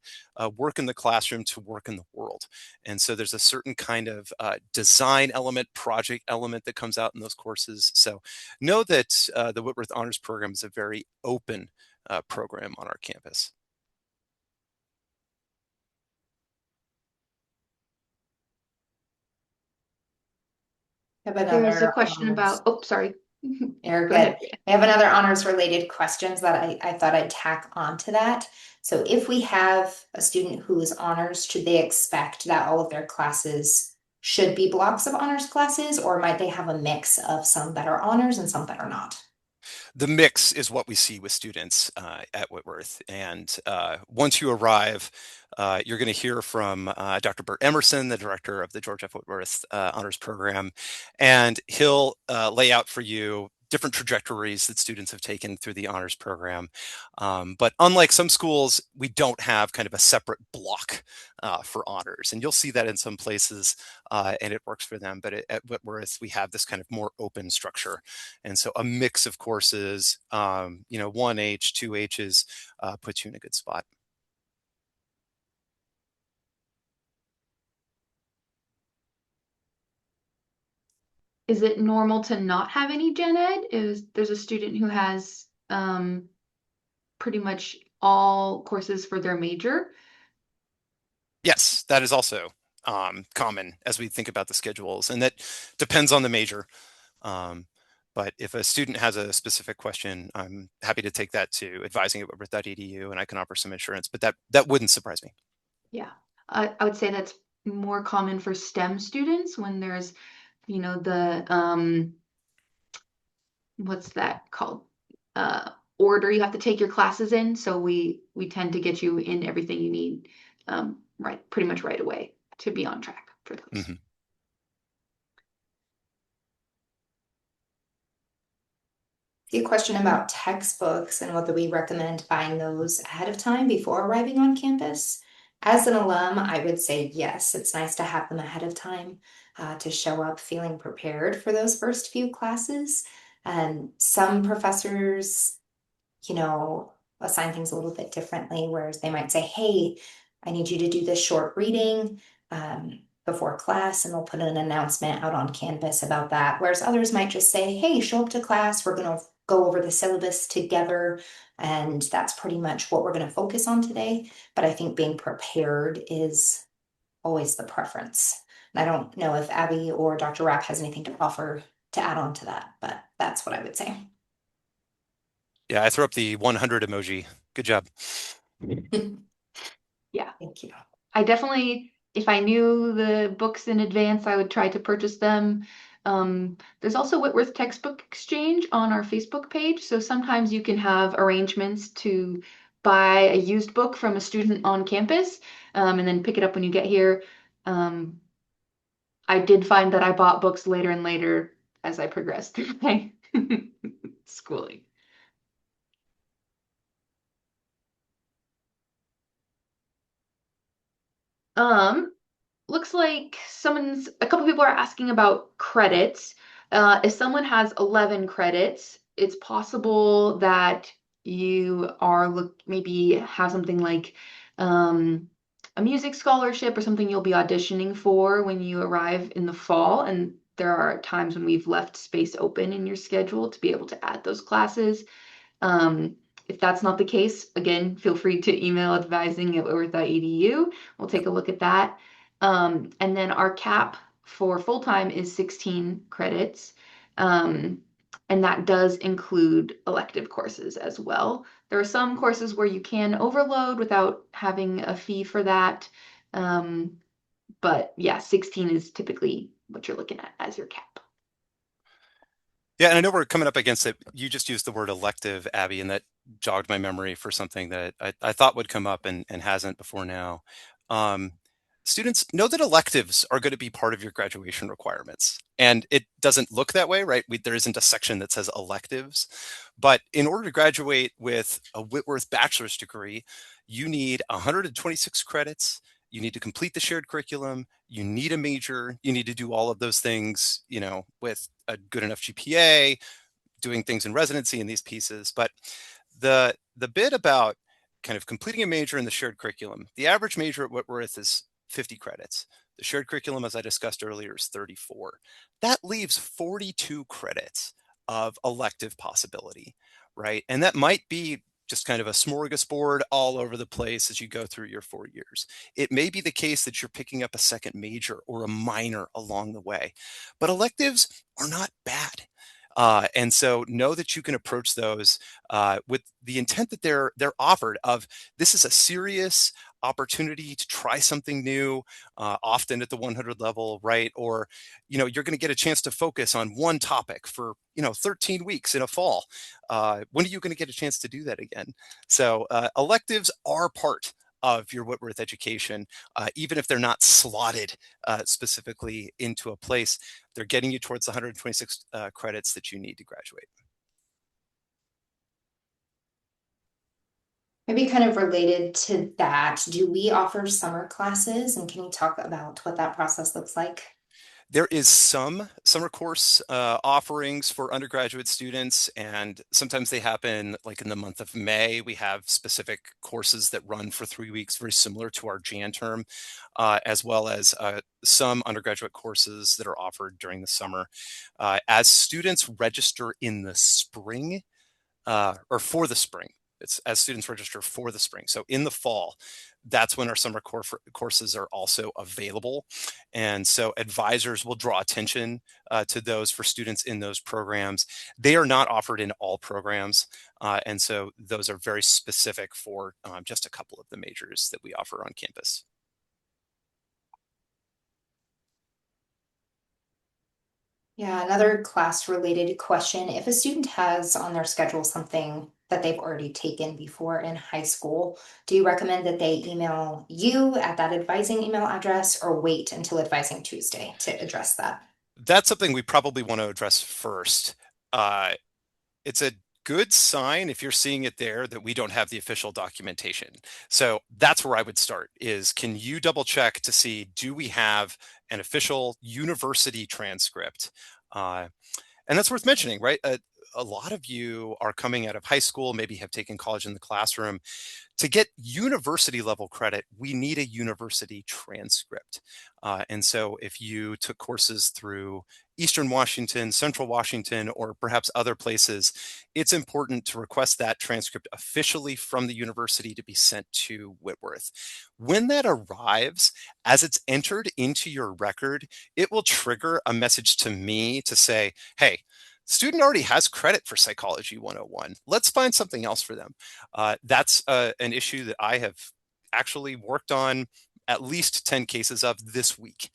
[SPEAKER 2] work in the classroom to work in the world. And so there's a certain kind of design element, project element that comes out in those courses. So know that the Whitworth Honors Program is a very open program on our campus.
[SPEAKER 1] I have
[SPEAKER 3] There's a
[SPEAKER 1] another
[SPEAKER 3] question
[SPEAKER 1] honors.
[SPEAKER 3] about, oh, sorry.
[SPEAKER 1] You're
[SPEAKER 3] Go ahead.
[SPEAKER 1] good. We have another honors related questions that I thought I'd tack onto that. So if we have a student who is honors, should they expect that all of their classes should be blocks of honors classes, or might they have a mix of some that are honors and some that are not?
[SPEAKER 2] The mix is what we see with students at Whitworth. And once you arrive, you're going to hear from Dr. Bert Emerson, the director of the George F. Whitworth Honors Program, and he'll lay out for you different trajectories that students have taken through the honors program. But unlike some schools, we don't have kind of a separate block for honors. And you'll see that in some places, and it works for them. But at Whitworth, we have this kind of more open structure. And so a mix of courses, 1H, 2Hs puts you in a good spot.
[SPEAKER 3] Is it normal to not have any gen ed? There's a student who has pretty much all courses for their major?
[SPEAKER 2] Yes, that is also common as we think about the schedules, and that depends on the major. But if a student has a specific question, I'm happy to take that to advising@whitworth.edu, and I can offer some assurance, but that wouldn't surprise me.
[SPEAKER 3] Yeah, I would say that's more common for STEM students when there's, the what's that called? Order you have to take your classes in. So we tend to get you in everything you need, right, pretty much right away to be on track for those.
[SPEAKER 2] Mm-hmm.
[SPEAKER 1] See a question about textbooks and whether we recommend buying those ahead of time before arriving on campus. As an alum, I would say yes, it's nice to have them ahead of time to show up feeling prepared for those first few classes. And some professors, assign things a little bit differently, whereas they might say, hey, I need you to do this short reading before class, and they'll put an announcement out on campus about that. Whereas others might just say, hey, show up to class, we're going to go over the syllabus together, and that's pretty much what we're going to focus on today. But I think being prepared is always the preference. And I don't know if Abby or Dr. Rapp has anything to offer to add on to that, but that's what I would say.
[SPEAKER 2] Yeah, I throw up the 100 emoji. Good job.
[SPEAKER 3] Yeah.
[SPEAKER 1] Thank you.
[SPEAKER 3] I definitely, if I knew the books in advance, I would try to purchase them. There's also Whitworth Textbook Exchange on our Facebook page. So sometimes you can have arrangements to buy a used book from a student on campus, and then pick it up when you get here. I did find that I bought books later and later as I progressed through my schooling. Looks like a couple people are asking about credits. If someone has 11 credits, it's possible that you maybe have something like a music scholarship or something you'll be auditioning for when you arrive in the fall. And there are times when we've left space open in your schedule to be able to add those classes. If that's not the case, again, feel free to email advising@whitworth.edu. We'll take a look at that. And then our cap for full-time is 16 credits. And that does include elective courses as well. There are some courses where you can overload without having a fee for that. But yeah, 16 is typically what you're looking at as your cap.
[SPEAKER 2] Yeah, and I know we're coming up against it. You just used the word elective, Abby, and that jogged my memory for something that I thought would come up and hasn't before now. Students know that electives are going to be part of your graduation requirements. And it doesn't look that way, right? There isn't a section that says electives. But in order to graduate with a Whitworth bachelor's degree, you need 126 credits. You need to complete the shared curriculum. You need a major. You need to do all of those things, with a good enough GPA, doing things in residency and these pieces. But the bit about kind of completing a major in the shared curriculum, the average major at Whitworth is 50 credits. The shared curriculum, as I discussed earlier, is 34. That leaves 42 credits of elective possibility, right? And that might be just kind of a smorgasbord all over the place as you go through your 4 years. It may be the case that you're picking up a second major or a minor along the way, but electives are not bad. And so know that you can approach those with the intent that they're offered of this is a serious opportunity to try something new, often at the 100 level, right? Or, you're going to get a chance to focus on one topic for, 13 weeks in a fall. When are you going to get a chance to do that again? So electives are part of your Whitworth education, even if they're not slotted specifically into a place, they're getting you towards the 126 credits that you need to graduate.
[SPEAKER 1] Maybe kind of related to that, do we offer summer classes, and can you talk about what that process looks like?
[SPEAKER 2] There is some summer course offerings for undergraduate students, and sometimes they happen like in the month of May. We have specific courses that run for 3 weeks, very similar to our Jan term, as well as some undergraduate courses that are offered during the summer. As students register in the spring, or for the spring, it's as students register for the spring. So in the fall, that's when our summer courses are also available. And so advisors will draw attention to those for students in those programs. They are not offered in all programs. And so those are very specific for just a couple of the majors that we offer on campus.
[SPEAKER 1] Yeah, another class related question. If a student has on their schedule something that they've already taken before in high school, do you recommend that they email you at that advising email address or wait until Advising Tuesday to address that?
[SPEAKER 2] That's something we probably want to address first. It's a good sign if you're seeing it there that we don't have the official documentation. So that's where I would start is, can you double check to see, do we have an official university transcript? And that's worth mentioning, right? A lot of you are coming out of high school, maybe have taken college in the classroom. To get university level credit, we need a university transcript. And so if you took courses through Eastern Washington, Central Washington, or perhaps other places, it's important to request that transcript officially from the university to be sent to Whitworth. When that arrives, as it's entered into your record, it will trigger a message to me to say, hey, student already has credit for Psychology 101. Let's find something else for them. That's an issue that I have actually worked on at least 10 cases of this week.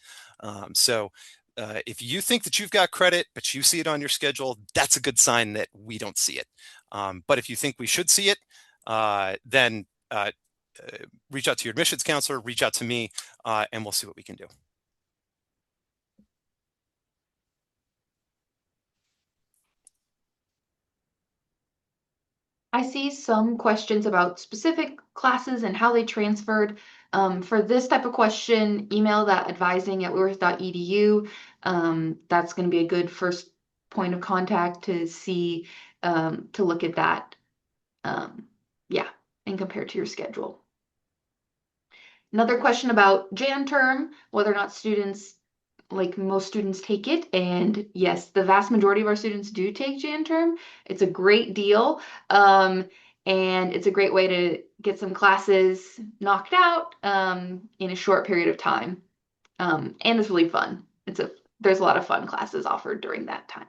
[SPEAKER 2] So if you think that you've got credit, but you see it on your schedule, that's a good sign that we don't see it. But if you think we should see it, then reach out to your admissions counselor, reach out to me, and we'll see what we can do.
[SPEAKER 3] I see some questions about specific classes and how they transferred. For this type of question, email that advising@whitworth.edu. That's going to be a good first point of contact to see, to look at that. Yeah, and compare to your schedule. Another question about Jan term, whether or not students, like most students, take it. And yes, the vast majority of our students do take Jan term. It's a great deal. And it's a great way to get some classes knocked out in a short period of time. And it's really fun. There's a lot of fun classes offered during that time.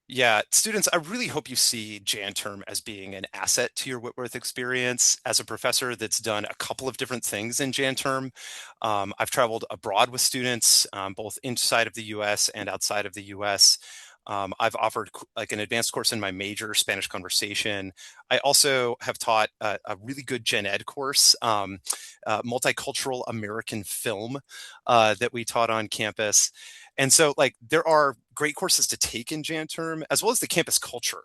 [SPEAKER 2] Yeah, students, I really hope you see Jan term as being an asset to your Whitworth experience. As a professor that's done a couple of different things in Jan term, I've traveled abroad with students, both inside of the US and outside of the US. I've offered like an advanced course in my major, Spanish conversation. I also have taught a really good gen ed course, multicultural American film, that we taught on campus. And so like there are great courses to take in Jan term, as well as the campus culture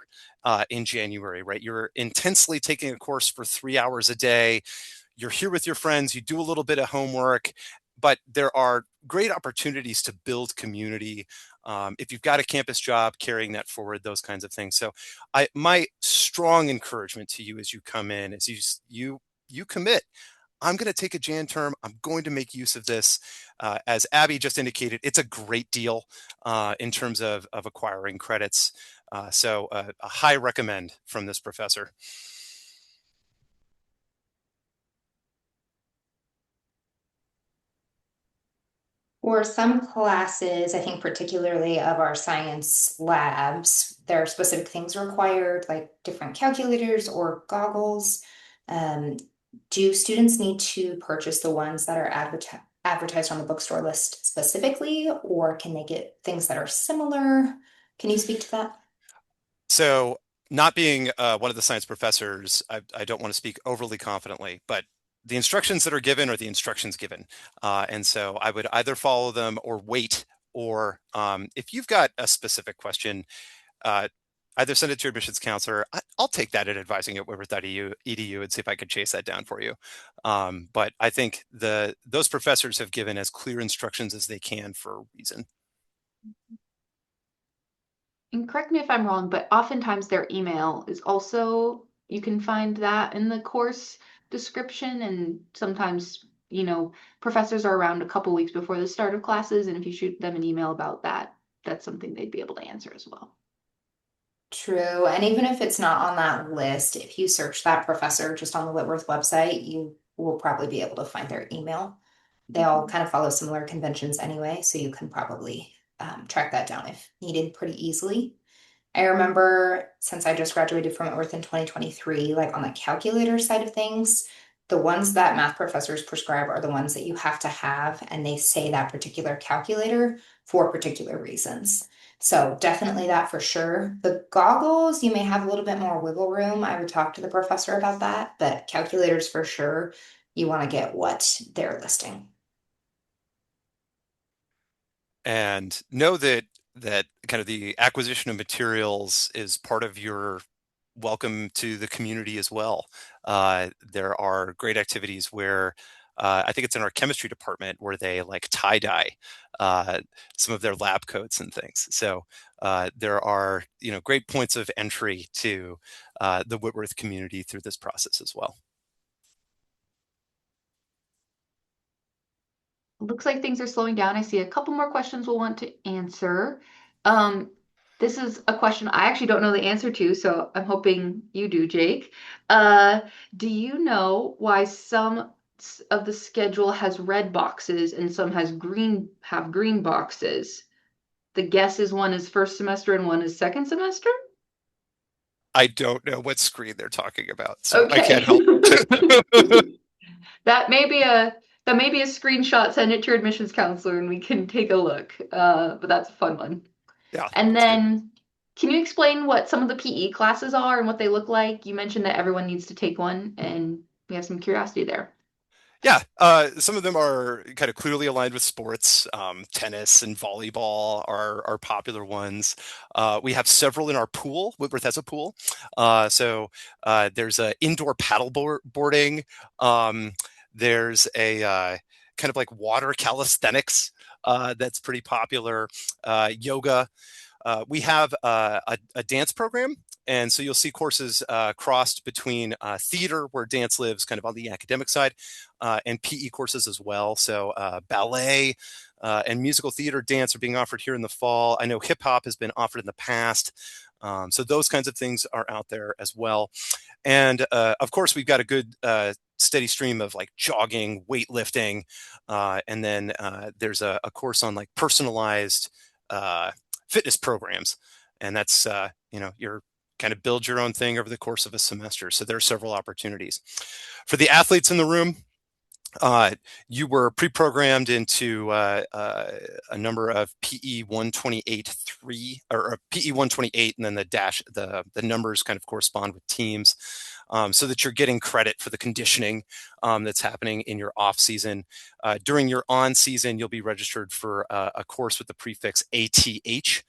[SPEAKER 2] in January, right? You're intensely taking a course for 3 hours a day. You're here with your friends, you do a little bit of homework, but there are great opportunities to build community. If you've got a campus job, carrying that forward, those kinds of things. So my strong encouragement to you as you come in is you commit. I'm going to take a Jan term. I'm going to make use of this. As Abby just indicated, it's a great deal in terms of acquiring credits. So a high recommend from this professor.
[SPEAKER 1] For some classes, I think particularly of our science labs, there are specific things required, like different calculators or goggles. Um, do students need to purchase the ones that are advertised on the bookstore list specifically, or can they get things that are similar? Can you speak to that?
[SPEAKER 2] So, not being one of the science professors, I don't want to speak overly confidently, but the instructions that are given are the instructions given. And so I would either follow them or wait, or if you've got a specific question, uh, either send it to your admissions counselor. I'll take that at advising at Whitworth.edu and see if I could chase that down for you. But I think those professors have given as clear instructions as they can for a reason.
[SPEAKER 3] And correct me if I'm wrong, but oftentimes their email is also, you can find that in the course description. And sometimes, professors are around a couple weeks before the start of classes. And if you shoot them an email about that, that's something they'd be able to answer as well.
[SPEAKER 1] True. And even if it's not on that list, if you search that professor just on the Whitworth website, you will probably be able to find their email. They all kind of follow similar conventions anyway, so you can probably track that down if needed pretty easily. I remember since I just graduated from Whitworth in 2023, like on the calculator side of things, the ones that math professors prescribe are the ones that you have to have, and they say that particular calculator for particular reasons. So definitely that for sure. The goggles, you may have a little bit more wiggle room. I would talk to the professor about that, but calculators for sure, you want to get what they're listing.
[SPEAKER 2] And know that kind of the acquisition of materials is part of your welcome to the community as well. There are great activities where I think it's in our chemistry department where they like tie dye uh, some of their lab coats and things. So there are great points of entry to the Whitworth community through this process as well.
[SPEAKER 3] Looks like things are slowing down. I see a couple more questions we'll want to answer. Um, this is a question I actually don't know the answer to, so I'm hoping you do, Jake. Uh, do you know why some of the schedule has red boxes and some have green boxes? The guess is one is first semester and one is second semester?
[SPEAKER 2] I don't know what screen they're talking about, so I can't
[SPEAKER 3] Okay.
[SPEAKER 2] help.
[SPEAKER 3] That may be a screenshot. Send it to your admissions counselor and we can take a look. But that's a fun one.
[SPEAKER 2] Yeah,
[SPEAKER 3] And
[SPEAKER 2] that's good.
[SPEAKER 3] then, can you explain what some of the PE classes are and what they look like? You mentioned that everyone needs to take one, and we have some curiosity there.
[SPEAKER 2] Yeah, some of them are kind of clearly aligned with sports. Tennis and volleyball are popular ones. We have several in our pool. Whitworth has a pool. So there's a indoor boarding. There's a kind of like water calisthenics that's pretty popular. Yoga. We have a dance program. And so you'll see courses crossed between theater, where dance lives kind of on the academic side, and PE courses as well. So ballet and musical theater dance are being offered here in the fall. I know hip hop has been offered in the past. So those kinds of things are out there as well. And of course, we've got a good steady stream of like jogging, weightlifting, and then there's a course on like personalized fitness programs, and that's you're kind of build your own thing over the course of a semester. So there are several opportunities for the athletes in the room. You were pre-programmed into a number of PE 128.3 or PE 128, and then the numbers kind of correspond with teams, so that you're getting credit for the conditioning that's happening in your off season. During your on season, you'll be registered for a course with the prefix ATH.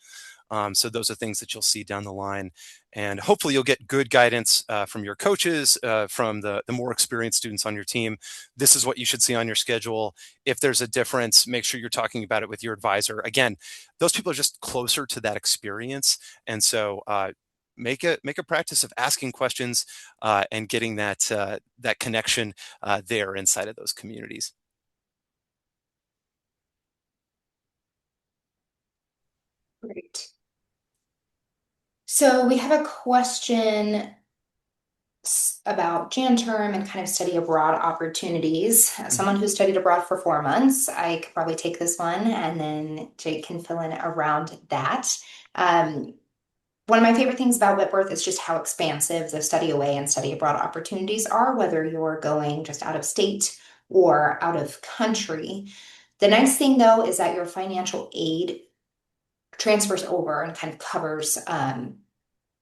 [SPEAKER 2] So those are things that you'll see down the line, and hopefully you'll get good guidance from your coaches, from the more experienced students on your team. This is what you should see on your schedule. If there's a difference, make sure you're talking about it with your advisor. Again, those people are just closer to that experience, and so make a practice of asking questions and getting that connection there inside of those communities.
[SPEAKER 1] Great. So we have a question about Jan term and kind of study abroad opportunities. As someone who studied abroad for 4 months, I could probably take this one, and then Jake can fill in around that. One of my favorite things about Whitworth is just how expansive the study away and study abroad opportunities are, whether you're going just out of state or out of country. The nice thing, though, is that your financial aid transfers over and kind of covers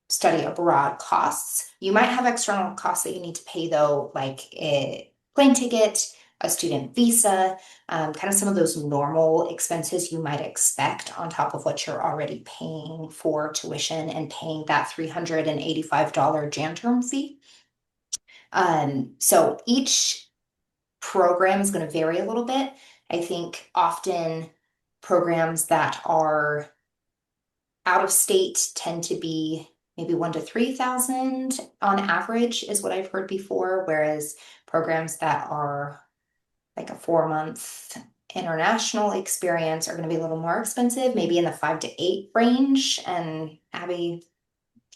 [SPEAKER 1] study abroad costs. You might have external costs that you need to pay, though, like a plane ticket, a student visa, kind of some of those normal expenses you might expect on top of what you're already paying for tuition and paying that $385 Jan term fee. So each program is going to vary a little bit. I think often programs that are out of state tend to be maybe 1 to 3,000 on average is what I've heard before, whereas programs that are like a 4 month international experience are going to be a little more expensive, maybe in the 5 to 8 range. And Abby,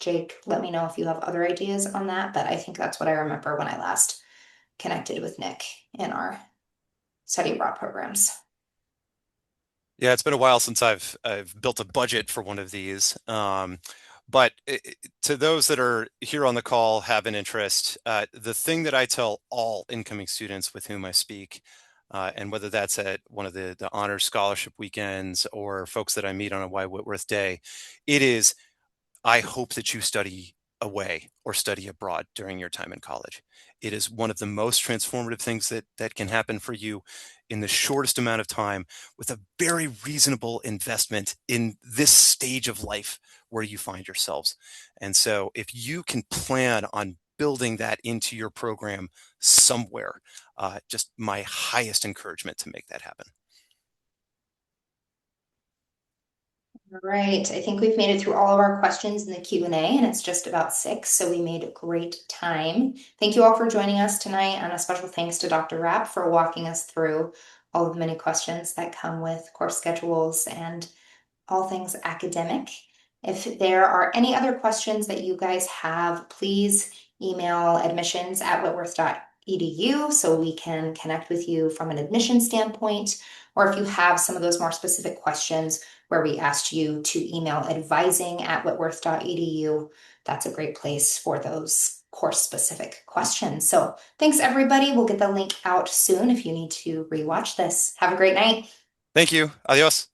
[SPEAKER 1] Jake, let me know if you have other ideas on that, but I think that's what I remember when I last connected with Nick in our study abroad programs.
[SPEAKER 2] Yeah, it's been a while since I've built a budget for one of these. But to those that are here on the call, have an interest, the thing that I tell all incoming students with whom I speak, and whether that's at one of the honors scholarship weekends or folks that I meet on a Why Whitworth day, it is, I hope that you study away or study abroad during your time in college. It is one of the most transformative things that can happen for you in the shortest amount of time with a very reasonable investment in this stage of life where you find yourselves. And so if you can plan on building that into your program somewhere, just my highest encouragement to make that happen.
[SPEAKER 1] All right, I think we've made it through all of our questions in the Q&A, and it's just about 6, so we made great time. Thank you all for joining us tonight, and a special thanks to Dr. Rapp for walking us through all of the many questions that come with course schedules and all things academic. If there are any other questions that you guys have, please email admissions@whitworth.edu so we can connect with you from an admission standpoint. Or if you have some of those more specific questions where we asked you to email advising@whitworth.edu, that's a great place for those course specific questions. So thanks everybody. We'll get the link out soon if you need to rewatch this. Have a great night.
[SPEAKER 2] Thank you. Adios.